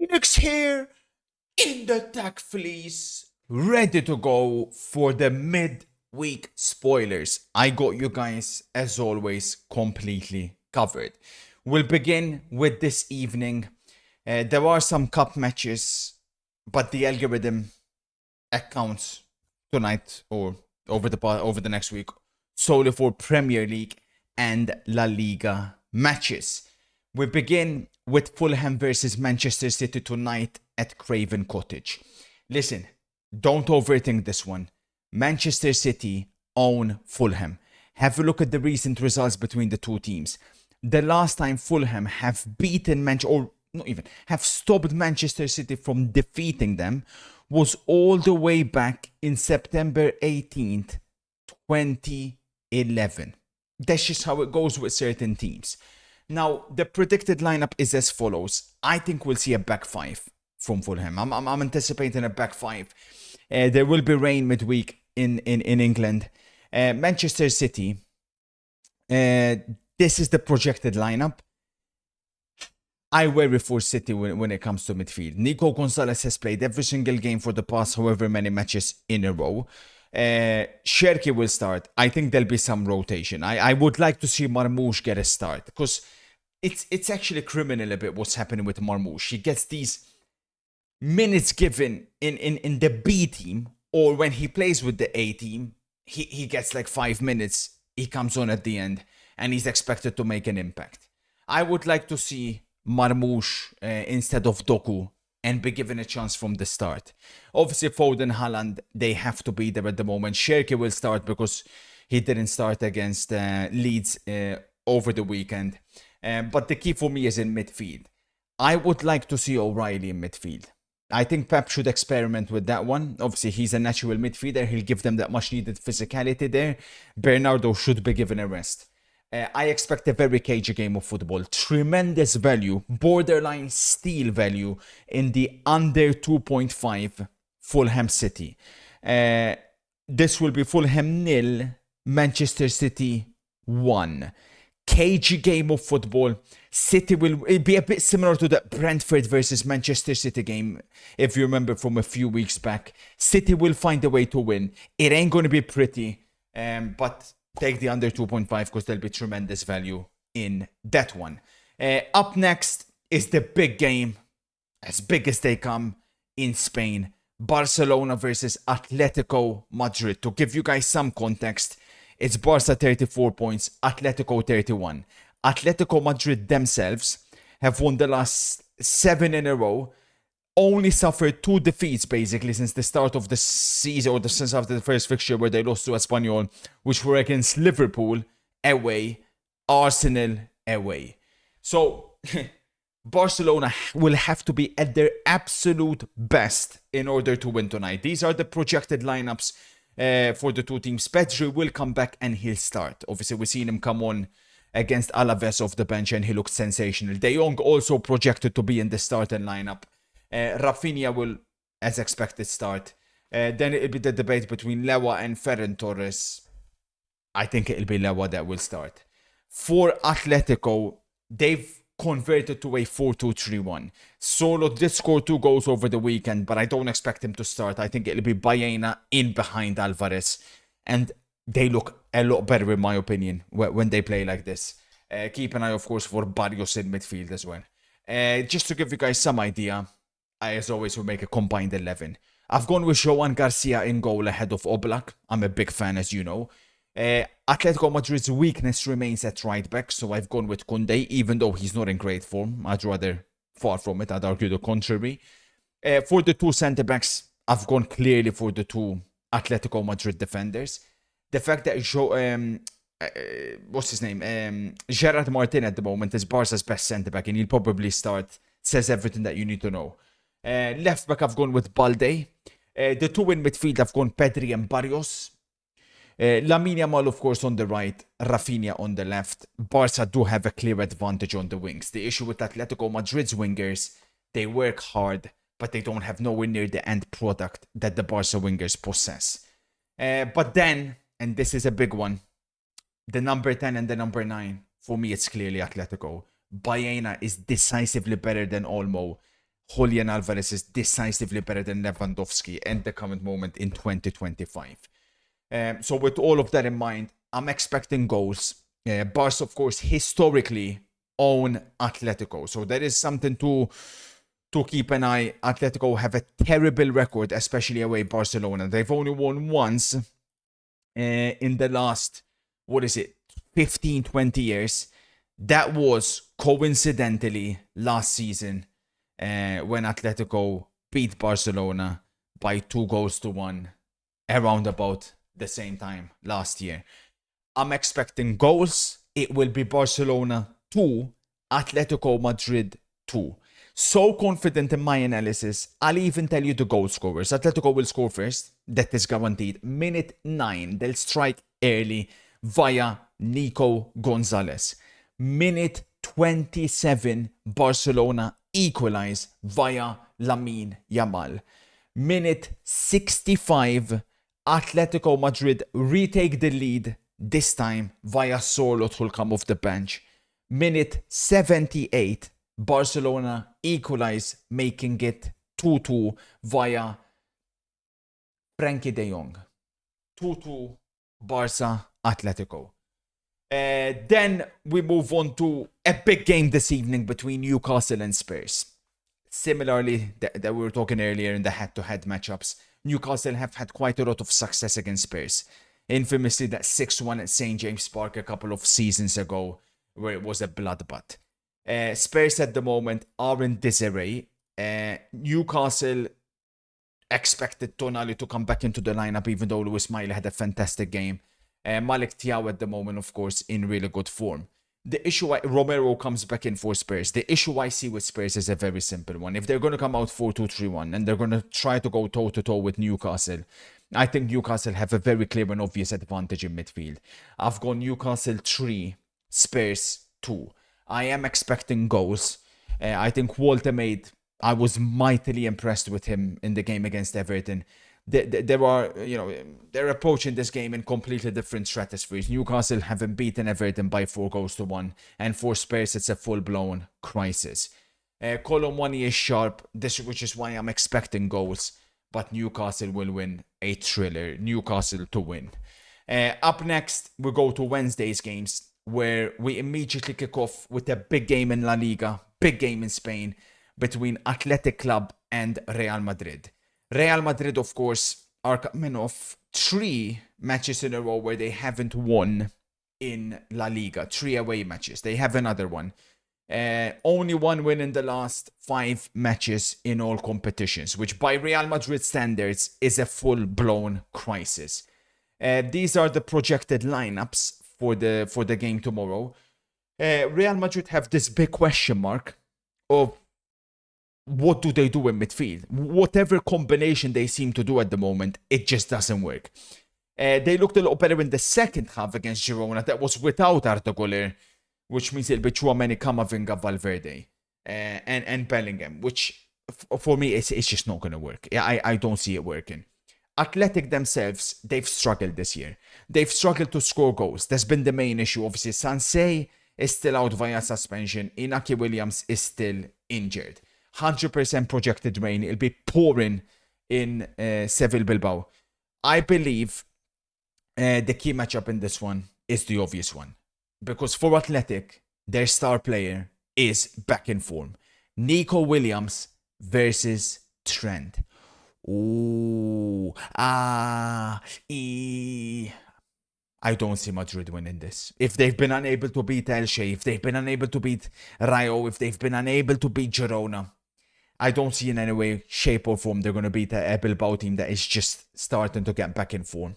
Phoenix here in the tech fleece, ready to go for the midweek spoilers. I got you guys, as always, completely covered. We'll begin with this evening. There are some cup matches, but the algorithm accounts tonight or over the next week solely for Premier League and La Liga matches. We begin with Fulham versus Manchester City tonight at Craven Cottage. Listen, don't overthink this one. Manchester City own Fulham. Have a look at the recent results between the two teams. The last time Fulham have beaten or not even, have stopped Manchester City from defeating them was all the way back in September 18th, 2011. That's just how it goes with certain teams. Now, the predicted lineup is as follows. I think we'll see a back five from Fulham. I'm anticipating a back five. There will be rain midweek in England. Manchester City. This is the projected lineup. I worry for City when it comes to midfield. Nico Gonzalez has played every single game for the past however many matches in a row. Sherky will start. I think there'll be some rotation. I would like to see Marmoush get a start because it's actually criminal a bit what's happening with Marmoush. He gets these minutes given in the B team, or when he plays with the A team, he gets like 5 minutes. He comes on at the end and he's expected to make an impact. I would like to see Marmoush instead of Doku and be given a chance from the start. Obviously, Foden, Haaland, they have to be there at the moment. Sherky will start because he didn't start against Leeds over the weekend. But the key for me is in midfield. I would like to see O'Reilly in midfield. I think Pep should experiment with that one. Obviously, he's a natural midfielder. He'll give them that much needed physicality there. Bernardo should be given a rest. I expect a very cagey game of football. Tremendous value, borderline steal value in the under 2.5 Fulham City. This will be Fulham 0, Manchester City 1. Cagey game of football. City will be a bit similar to the Brentford versus Manchester City game, if you remember from a few weeks back. City will find a way to win. It ain't going to be pretty, but take the under 2.5 because there'll be tremendous value in that one. Up next is the big game, as big as they come, in Spain. Barcelona versus Atletico Madrid. To give you guys some context, it's Barca 34 points, Atletico 31. Atletico Madrid themselves have won the last 7 in a row, only suffered 2 defeats basically since the start of the season, or since after the first fixture where they lost to Espanyol, which were against Liverpool away, Arsenal away. So Barcelona will have to be at their absolute best in order to win tonight. These are the projected lineups for the two teams. Pedri will come back and he'll start. Obviously, we've seen him come on against Alaves off the bench and he looked sensational. De Jong also projected to be in the starting lineup. Rafinha will, as expected, start. Then it'll be the debate between Lewa and Ferran Torres. I think it'll be Lewa that will start. For Atletico, they've converted to a 4-2-3-1. Solo did score 2 goals over the weekend, but I don't expect him to start. I think it'll be Baena in behind Alvarez. And they look a lot better, in my opinion, when they play like this. Keep an eye, of course, for Barrios in midfield as well. Just to give you guys some idea, I, as always, will make a combined 11. I've gone with Joan Garcia in goal ahead of Oblak. I'm a big fan, as you know. Atletico Madrid's weakness remains at right back, so I've gone with Koundé, even though he's not in great form. I'd rather, far from it, I'd argue the contrary. For the 2 centre-backs, I've gone clearly for the 2 Atletico Madrid defenders. The fact that Gerard Martin at the moment is Barca's best centre-back, and he'll probably start, says everything that you need to know. Left back, I've gone with Balde. The 2 in midfield, I've gone Pedri and Barrios. Lamine Yamal, of course, on the right, Rafinha on the left. Barca do have a clear advantage on the wings. The issue with Atletico Madrid's wingers, they work hard, but they don't have nowhere near the end product that the Barca wingers possess. But then, and this is a big one, the number 10 and the number 9, for me, it's clearly Atletico. Baena is decisively better than Olmo. Julian Alvarez is decisively better than Lewandowski at the current moment in 2025. So with all of that in mind, I'm expecting goals. Barca, of course, historically own Atletico. So that is something to keep an eye. Atletico have a terrible record, especially away Barcelona. They've only won once in the last, 15, 20 years. That was coincidentally last season when Atletico beat Barcelona by 2-1 around about the same time last year. I'm expecting goals. It will be Barcelona 2, Atletico Madrid 2. So confident in my analysis, I'll even tell you the goal scorers. Atletico will score first. That is guaranteed. Minute 9, they'll strike early via Nico Gonzalez. Minute 27, Barcelona equalize via Lamine Yamal. Minute 65, Atletico Madrid retake the lead, this time via Sorloth, who'll come off the bench. Minute 78, Barcelona equalize, making it 2-2 via Frankie de Jong. 2-2 Barca Atletico. Then we move on to a big game this evening between Newcastle and Spurs. Similarly, that we were talking earlier in the head-to-head matchups, Newcastle have had quite a lot of success against Spurs. Infamously, that 6-1 at St. James Park a couple of seasons ago, where it was a bloodbath. Spurs at the moment are in disarray. Newcastle expected Tonali to come back into the lineup, even though Luis Milla had a fantastic game. Malik Thiaw at the moment, of course, in really good form. The issue, Romero comes back in for Spurs. The issue I see with Spurs is a very simple one. If they're going to come out 4-2-3-1 and they're going to try to go toe-to-toe with Newcastle, I think Newcastle have a very clear and obvious advantage in midfield. I've gone Newcastle 3, Spurs 2. I am expecting goals. I think Walter I was mightily impressed with him in the game against Everton. They're approaching this game in completely different stratospheres. Newcastle haven't beaten Everton by 4-1, and for Spurs, it's a full-blown crisis. Colomwani is sharp, which is why I'm expecting goals, but Newcastle will win a thriller. Newcastle to win. Up next, we go to Wednesday's games, where we immediately kick off with a big game in La Liga, big game in Spain, between Athletic Club and Real Madrid. Real Madrid, of course, are coming off 3 matches in a row where they haven't won in La Liga. 3 away matches. They have another one. Only 1 win in the last 5 matches in all competitions, which by Real Madrid standards is a full-blown crisis. These are the projected lineups for the game tomorrow. Real Madrid have this big question mark of what do they do in midfield? Whatever combination they seem to do at the moment, it just doesn't work. They looked a little better in the second half against Girona. That was without Arda Güler, which means it'll be Tchouaméni, Camavinga, Valverde, and Bellingham, which for me, it's just not going to work. I don't see it working. Athletic themselves, they've struggled this year. They've struggled to score goals. That's been the main issue. Obviously, Sansei is still out via suspension. Inaki Williams is still injured. 100% projected rain. It'll be pouring in Seville Bilbao. I believe the key matchup in this one is the obvious one. Because for Athletic, their star player is back in form. Nico Williams versus Trent. I don't see Madrid winning this. If they've been unable to beat Elche, if they've been unable to beat Rayo, if they've been unable to beat Girona, I don't see in any way, shape or form they're going to beat a Bilbao team that is just starting to get back in form.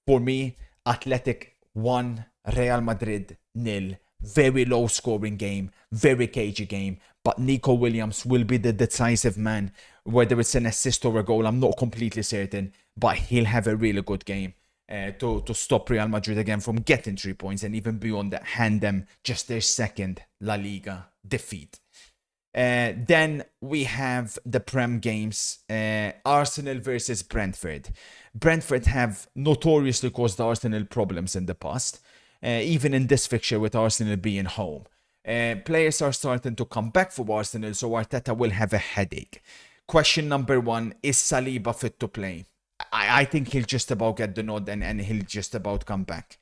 For me, Athletic 1, Real Madrid 0. Very low scoring game, very cagey game, but Nico Williams will be the decisive man. Whether it's an assist or a goal, I'm not completely certain, but he'll have a really good game to stop Real Madrid again from getting 3 points, and even beyond that, hand them just their second La Liga defeat. Then we have the Prem games, Arsenal versus Brentford. Brentford have notoriously caused Arsenal problems in the past, even in this fixture with Arsenal being home. Players are starting to come back for Arsenal, so Arteta will have a headache. Question number 1, is Saliba fit to play? I think he'll just about get the nod and he'll just about come back.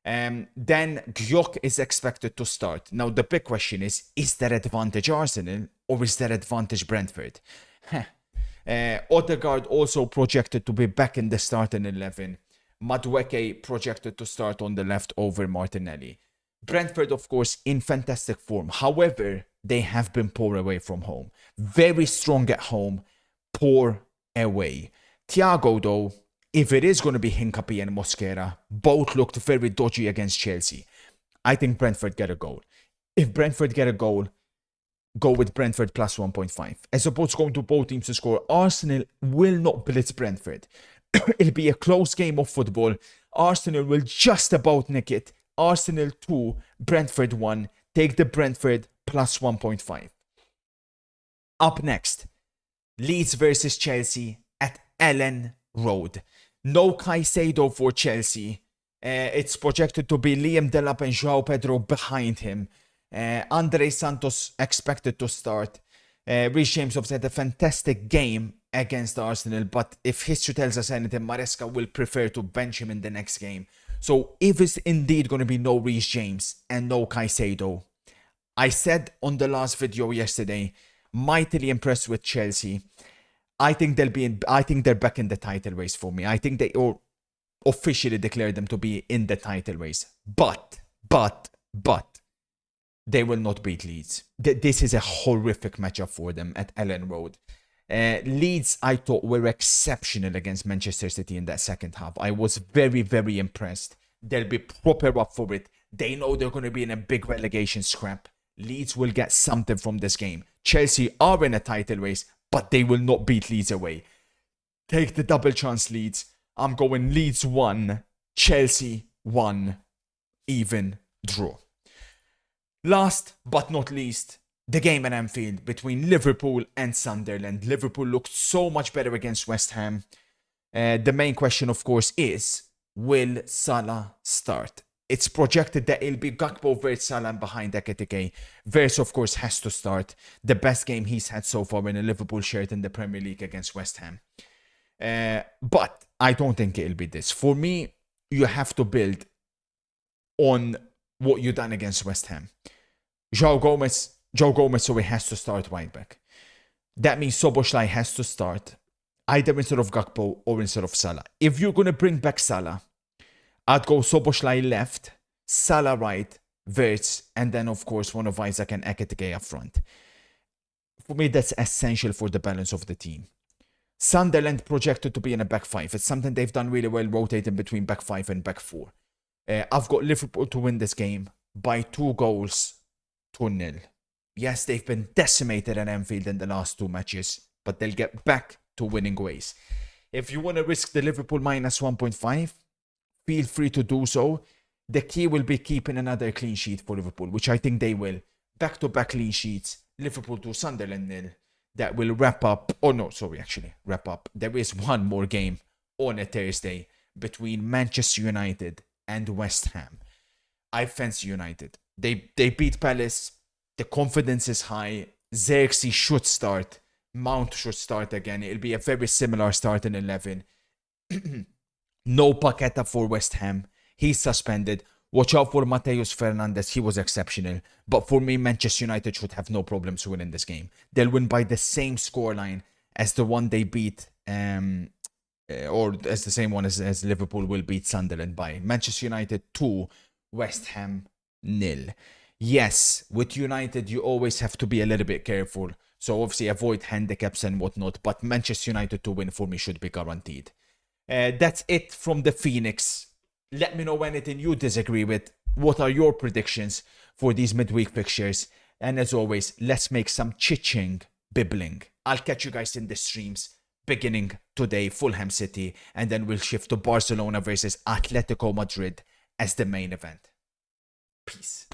Then Gyok is expected to start. Now the big question is there advantage Arsenal or is there advantage Brentford? Odegaard also projected to be back in the starting 11. Madueke projected to start on the left over Martinelli. Brentford, of course, in fantastic form. However, they have been poor away from home. Very strong at home, poor away. Thiago, though, if it is going to be Hincapié and Mosquera, both looked very dodgy against Chelsea. I think Brentford get a goal. If Brentford get a goal, go with Brentford plus 1.5. As opposed to going to both teams to score, Arsenal will not blitz Brentford. It'll be a close game of football. Arsenal will just about nick it. Arsenal 2, Brentford 1. Take the Brentford plus 1.5. Up next, Leeds versus Chelsea at Ellen Road. No Caicedo for Chelsea. It's projected to be Liam Delap and João Pedro behind him. Andre Santos expected to start. Reece James had a fantastic game against Arsenal, but if history tells us anything, Maresca will prefer to bench him in the next game. So if it's indeed going to be no Reece James and no Caicedo, I said on the last video yesterday, mightily impressed with Chelsea. I think they're back in the title race for me. I think they officially declared them to be in the title race. But they will not beat Leeds. This is a horrific matchup for them at Ellen Road. Leeds, I thought, were exceptional against Manchester City in that second half. I was very, very impressed. They'll be proper up for it. They know they're going to be in a big relegation scrap. Leeds will get something from this game. Chelsea are in a title race, but they will not beat Leeds away. Take the double chance, Leeds. I'm going Leeds 1, Chelsea 1, even draw. Last but not least, the game at Anfield between Liverpool and Sunderland. Liverpool looked so much better against West Ham. The main question, of course, is, will Salah start? It's projected that it'll be Gakpo versus Salah behind Ekitike. Verse, of course, has to start. The best game he's had so far in a Liverpool shirt in the Premier League against West Ham. But I don't think it'll be this. For me, you have to build on what you've done against West Ham. Joe Gomez, so he has to start right back. That means Szoboszlai has to start either instead of Gakpo or instead of Salah. If you're going to bring back Salah, I'd go Szoboszlai left, Salah right, Wirtz, and then of course one of Isaac and Ekitike up front. For me, that's essential for the balance of the team. Sunderland projected to be in a back 5. It's something they've done really well, rotating between back 5 and back 4. I've got Liverpool to win this game by 2-0. Yes, they've been decimated at Anfield in the last 2 matches, but they'll get back to winning ways. If you want to risk the Liverpool minus 1.5, feel free to do so. The key will be keeping another clean sheet for Liverpool, which I think they will. Back-to-back clean sheets, Liverpool to Sunderland 0. That will wrap up. There is one more game on a Thursday between Manchester United and West Ham. I fancy United. They beat Palace. The confidence is high. Xerxes should start. Mount should start again. It'll be a very similar start in 11. No Paqueta for West Ham. He's suspended. Watch out for Mateus Fernandes. He was exceptional. But for me, Manchester United should have no problems winning this game. They'll win by the same scoreline as the one they beat, or as the same one as Liverpool will beat Sunderland by. Manchester United 2, West Ham 0. Yes, with United, you always have to be a little bit careful. So obviously avoid handicaps and whatnot. But Manchester United to win for me should be guaranteed. That's it from the Phoenix. Let me know anything you disagree with. What are your predictions for these midweek fixtures? And as always, let's make some chiching bibbling. I'll catch you guys in the streams beginning today, Fulham City, and then we'll shift to Barcelona versus Atletico Madrid as the main event. Peace.